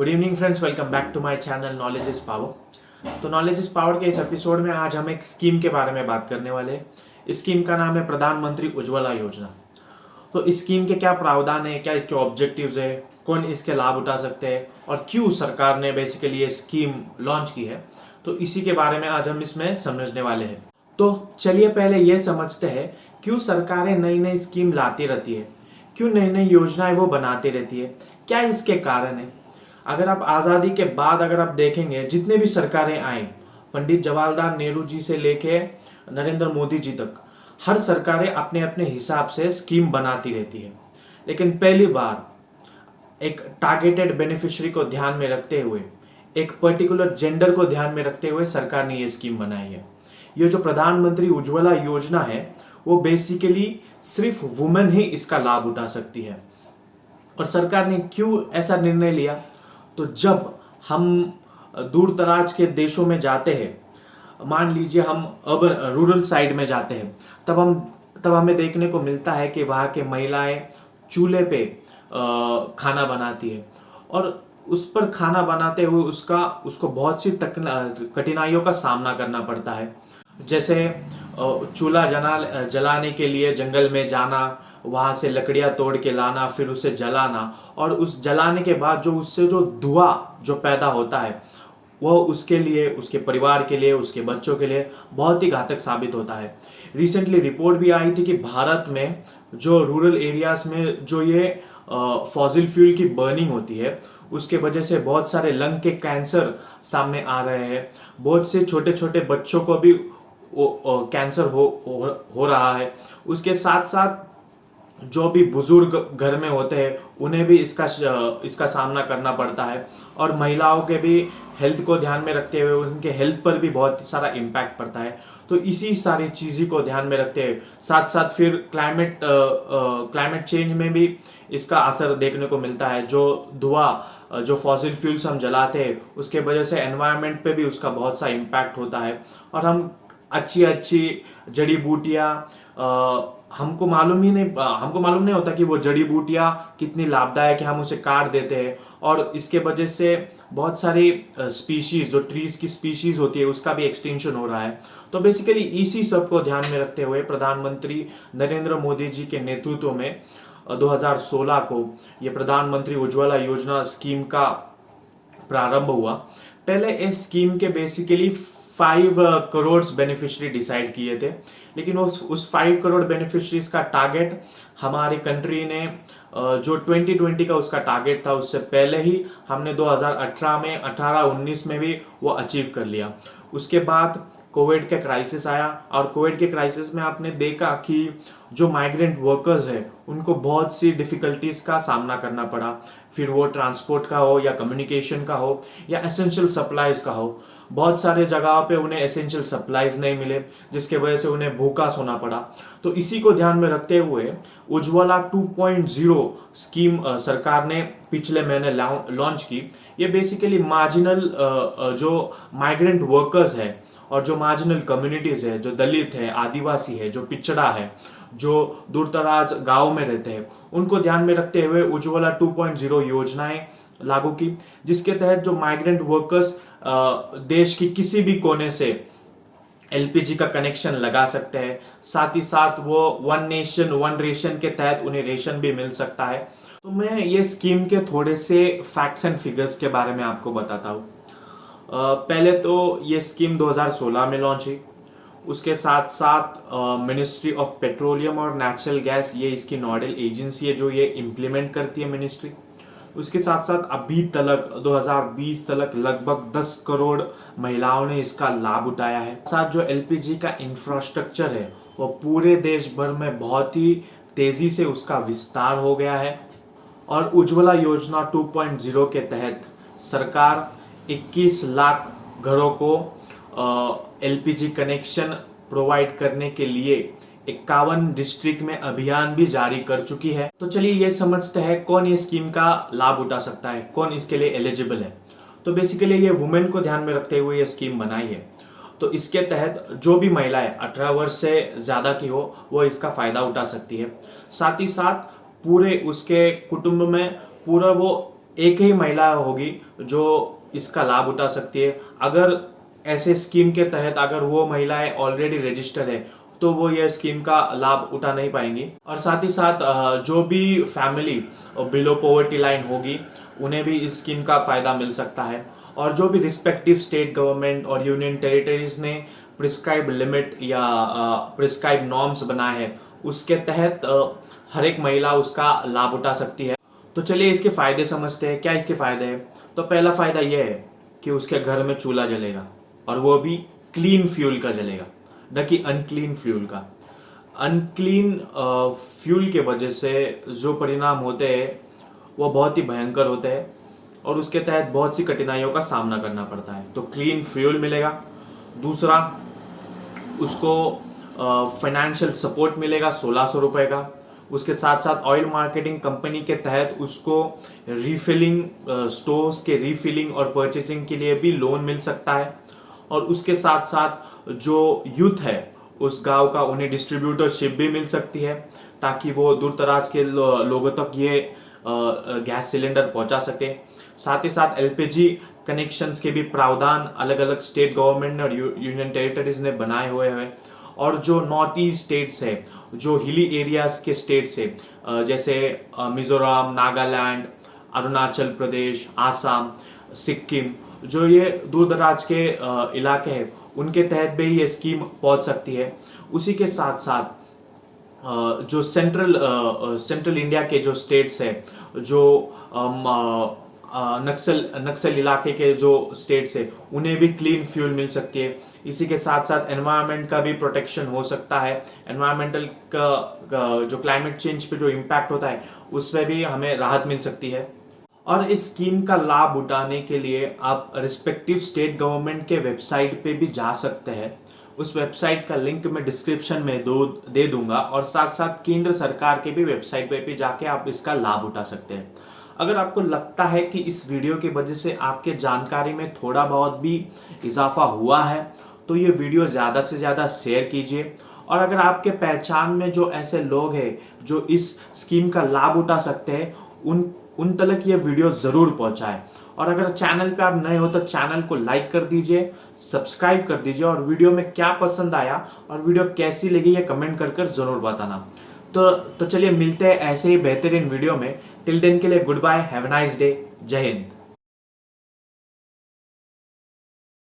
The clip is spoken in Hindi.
Good evening friends, welcome back to my channel knowledge is power. तो नॉलेज इज पावर के इस एपिसोड में आज हम एक स्कीम के बारे में बात करने वाले हैं। इस स्कीम का नाम है प्रधानमंत्री उज्ज्वला योजना। तो इस स्कीम के क्या प्रावधान है, क्या इसके ऑब्जेक्टिव्स है, कौन इसके लाभ उठा सकते हैं और क्यों सरकार ने बेसिकली ये स्कीम लॉन्च की है, तो इसी के बारे में आज हम इसमें समझने वाले हैं। तो चलिए पहले ये समझते हैं क्यों सरकारें नई नई स्कीम लाती रहती है, क्यों नई नई योजनाएं वो बनाती रहती है, क्या इसके कारण है। अगर आप आज़ादी के बाद अगर आप देखेंगे, जितने भी सरकारें आई, पंडित जवाहरलाल नेहरू जी से लेके नरेंद्र मोदी जी तक, हर सरकारें अपने अपने हिसाब से स्कीम बनाती रहती है। लेकिन पहली बार एक टारगेटेड बेनिफिशियरी को ध्यान में रखते हुए, एक पर्टिकुलर जेंडर को ध्यान में रखते हुए सरकार ने ये स्कीम बनाई है। ये जो प्रधानमंत्री उज्ज्वला योजना है वो बेसिकली सिर्फ वुमेन ही इसका लाभ उठा सकती है। और सरकार ने क्यों ऐसा निर्णय लिया, तो जब हम दूर दराज के देशों में जाते हैं, मान लीजिए हम अर्बन रूरल साइड में जाते हैं, तब हमें देखने को मिलता है कि वहाँ के महिलाएं चूल्हे पे खाना बनाती है और उस पर खाना बनाते हुए उसको बहुत सी कठिनाइयों का सामना करना पड़ता है। जैसे चूल्हा जलाने के लिए जंगल में जाना, वहां से लकड़ियां तोड़ के लाना, फिर उसे जलाना, और उस जलाने के बाद उससे जो धुआं जो पैदा होता है वो उसके लिए, उसके परिवार के लिए, उसके बच्चों के लिए बहुत ही घातक साबित होता है। रिसेंटली रिपोर्ट भी आई थी कि भारत में जो रूरल एरियाज में जो ये फॉसिल फ्यूल की बर्निंग होती है उसके वजह से बहुत सारे लंग के कैंसर सामने आ रहे हैं। बहुत से छोटे छोटे बच्चों को भी कैंसर हो रहा है। उसके साथ साथ जो भी बुजुर्ग घर में होते हैं उन्हें भी इसका सामना करना पड़ता है, और महिलाओं के भी हेल्थ को ध्यान में रखते हुए उनके हेल्थ पर भी बहुत सारा इम्पैक्ट पड़ता है। तो इसी सारी चीज़ों को ध्यान में रखते हुए साथ साथ फिर क्लाइमेट चेंज में भी इसका असर देखने को मिलता है। जो धुआं, जो फॉसिल फ्यूल्स हम जलाते हैं उसके वजह से एनवायरनमेंट पे भी उसका बहुत सा इम्पैक्ट होता है। और हम अच्छी अच्छी जड़ी बूटियाँ, हमको मालूम नहीं होता कि वो जड़ी बूटियाँ कितनी लाभदायक है, हम उसे काट देते हैं और इसके वजह से बहुत सारी स्पीशीज, जो ट्रीज की स्पीशीज होती है उसका भी एक्सटेंशन हो रहा है। तो बेसिकली इसी सब को ध्यान में रखते हुए प्रधानमंत्री नरेंद्र मोदी जी के नेतृत्व में 2016 को ये प्रधानमंत्री उज्ज्वला योजना स्कीम का प्रारंभ हुआ। पहले इस स्कीम के बेसिकली 5 करोड़ बेनिफिशियरी डिसाइड किए थे, लेकिन उस 5 करोड़ बेनिफिशरीज का टारगेट हमारे कंट्री ने जो 2020 का उसका टारगेट था उससे पहले ही हमने 2018 में 18-19 में भी वो अचीव कर लिया। उसके बाद कोविड का क्राइसिस आया और कोविड के क्राइसिस में आपने देखा कि जो माइग्रेंट वर्कर्स है उनको बहुत सी डिफिकल्टीज का सामना करना पड़ा, फिर वो ट्रांसपोर्ट का हो या कम्युनिकेशन का हो या एसेंशियल सप्लाईज का हो। बहुत सारे जगहों पे उन्हें एसेंशियल सप्लाईज नहीं मिले जिसके वजह से उन्हें भूखा सोना पड़ा। तो इसी को ध्यान में रखते हुए उज्ज्वला 2.0 स्कीम सरकार ने पिछले महीने लॉन्च की। ये बेसिकली मार्जिनल जो माइग्रेंट वर्कर्स है और जो मार्जिनल कम्युनिटीज है, जो दलित है, आदिवासी है, जो पिछड़ा है, जो दूरदराज गांव में रहते हैं, उनको ध्यान में रखते हुए उज्ज्वला 2.0 योजनाएं लागू की, जिसके तहत जो माइग्रेंट वर्कर्स देश की किसी भी कोने से एलपीजी का कनेक्शन लगा सकते हैं। साथ ही साथ वो 1 नेशन 1 रेशन के तहत उन्हें रेशन भी मिल सकता है। तो मैं ये स्कीम के थोड़े से फैक्ट्स एंड फिगर्स के बारे में आपको बताता हूँ। पहले तो ये स्कीम 2016 में लॉन्च हुई। उसके साथ साथ मिनिस्ट्री ऑफ पेट्रोलियम और नेचुरल गैस, ये इसकी नोडल एजेंसी है जो ये इम्प्लीमेंट करती है मिनिस्ट्री। उसके साथ साथ अभी तक 2020 तक लगभग 10 करोड़ महिलाओं ने इसका लाभ उठाया है। साथ जो एलपीजी का इंफ्रास्ट्रक्चर है वो पूरे देश भर में बहुत ही तेजी से उसका विस्तार हो गया है। और उज्ज्वला योजना 2.0 के तहत सरकार 21 लाख घरों को एलपीजी कनेक्शन प्रोवाइड करने के लिए 51 डिस्ट्रिक्ट में अभियान भी जारी कर चुकी है। तो चलिए ये समझते हैं कौन ये स्कीम का लाभ उठा सकता है, कौन इसके लिए एलिजिबल है। तो बेसिकली ये वुमेन को ध्यान में रखते हुए ये स्कीम बनाई है। तो इसके तहत जो भी महिलाएं 18 वर्ष से ज्यादा की हो वो इसका फायदा उठा सकती है। साथ ही साथ पूरे उसके कुटुंब में पूरा वो एक ही महिला होगी जो इसका लाभ उठा सकती है। अगर ऐसे स्कीम के तहत अगर वो महिलाएं ऑलरेडी रजिस्टर्ड है तो वो यह स्कीम का लाभ उठा नहीं पाएंगी। और साथ ही साथ जो भी फैमिली बिलो पॉवर्टी लाइन होगी उन्हें भी इस स्कीम का फायदा मिल सकता है। और जो भी रिस्पेक्टिव स्टेट गवर्नमेंट और यूनियन टेरिटरीज ने प्रिस्क्राइब लिमिट या प्रिस्क्राइब नॉर्म्स बनाए हैं उसके तहत हर एक महिला उसका लाभ उठा सकती है। तो चलिए इसके फायदे समझते हैं। क्या इसके फायदे हैं? तो पहला फायदा यह है कि उसके घर में चूल्हा जलेगा और वो भी क्लीन फ्यूल का जलेगा, न कि अनक्लीन फ्यूल का। अनक्लीन फ्यूल के वजह से जो परिणाम होते हैं वो बहुत ही भयंकर होते हैं और उसके तहत बहुत सी कठिनाइयों का सामना करना पड़ता है। तो क्लीन फ्यूल मिलेगा। दूसरा, उसको फाइनेंशियल सपोर्ट मिलेगा 1600 रुपए का। उसके साथ साथ ऑयल मार्केटिंग कंपनी के तहत उसको रीफिलिंग, स्टोर्स के रीफिलिंग और परचेसिंग के लिए भी लोन मिल सकता है। और उसके साथ साथ जो यूथ है उस गांव का, उन्हें डिस्ट्रीब्यूटरशिप भी मिल सकती है ताकि वो दूर दराज के लोगों तक ये गैस सिलेंडर पहुंचा सके। साथ ही साथ एलपीजी कनेक्शंस के भी प्रावधान अलग अलग स्टेट गवर्नमेंट और यूनियन टेरिटरीज ने बनाए हुए हैं। और जो नॉर्थ ईस्ट स्टेट्स है, जो हिली एरियाज के स्टेट्स है जैसे मिजोरम, नागालैंड, अरुणाचल प्रदेश, आसाम, सिक्किम, जो ये दूर दराज के इलाके हैं उनके तहत भी ये स्कीम पहुंच सकती है। उसी के साथ साथ जो सेंट्रल इंडिया के जो स्टेट्स है, जो नक्सल इलाके के जो स्टेट्स है उन्हें भी क्लीन फ्यूल मिल सकती है। इसी के साथ साथ एनवायरनमेंट का भी प्रोटेक्शन हो सकता है। एनवायरमेंटल का जो क्लाइमेट चेंज पे जो इम्पैक्ट होता है उसमें भी हमें राहत मिल सकती है। और इस स्कीम का लाभ उठाने के लिए आप रिस्पेक्टिव स्टेट गवर्नमेंट के वेबसाइट पे भी जा सकते हैं। उस वेबसाइट का लिंक मैं डिस्क्रिप्शन में दे दूंगा। और साथ साथ केंद्र सरकार के भी वेबसाइट पे भी जाके आप इसका लाभ उठा सकते हैं। अगर आपको लगता है कि इस वीडियो की वजह से आपके जानकारी में थोड़ा बहुत भी इजाफा हुआ है तो ये वीडियो ज़्यादा से ज़्यादा शेयर कीजिए। और अगर आपके पहचान में जो ऐसे लोग हैं जो इस स्कीम का लाभ उठा सकते हैं उन तक ये वीडियो ज़रूर पहुंचाएं। और अगर चैनल पे आप नए हो तो चैनल को लाइक कर दीजिए, सब्सक्राइब कर दीजिए और वीडियो में क्या पसंद आया और वीडियो कैसी लगी ये कमेंट कर ज़रूर बताना। तो चलिए मिलते हैं ऐसे ही बेहतरीन वीडियो में। टिल देन के लिए good bye, have a nice day, जय हिंद।